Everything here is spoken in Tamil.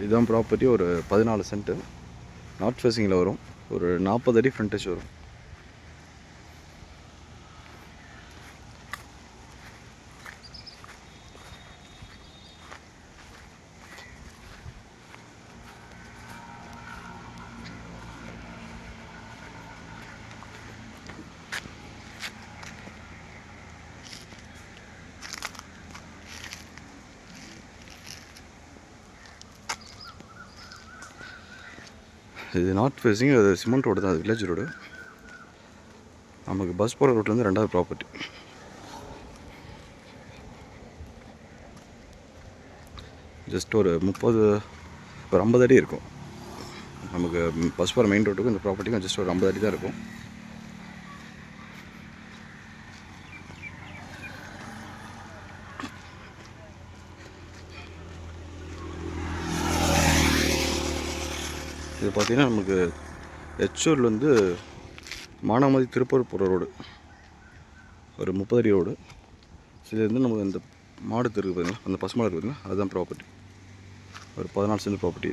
இதுதான் ப்ராப்பர்ட்டி. ஒரு 14 சென்ட்டு நார்த் ஃபேஸிங்கில் வரும். ஒரு 40 அடி ஃப்ரண்டேஜ் வரும். இது நார்த் ஃபேஸிங். அது சிமெண்ட் ரோடு தான், அது வில்லேஜ் ரோடு. நமக்கு பஸ் போகிற ரோட்லேருந்து 2வது ப்ராப்பர்ட்டி. ஜஸ்ட் ஒரு 50 அடி இருக்கும். நமக்கு பஸ் போகிற மெயின் ரோட்டுக்கும் இந்த ப்ராப்பர்ட்டிக்கும் ஜஸ்ட் ஒரு 50 அடி தான் இருக்கும். இது பார்த்திங்கன்னா நமக்கு எச்சூர்லேருந்து மானாமதி திருப்பூர் போகிற ரோடு, ஒரு 30 அடி ரோடு. இதுலேருந்து நமக்கு இந்த மாடு இருக்குது பார்த்தீங்கன்னா, அந்த பசு மாடு இருக்குதுங்க, அதுதான் ப்ராப்பர்ட்டி. ஒரு 14 சென்ட் ப்ராப்பர்ட்டி.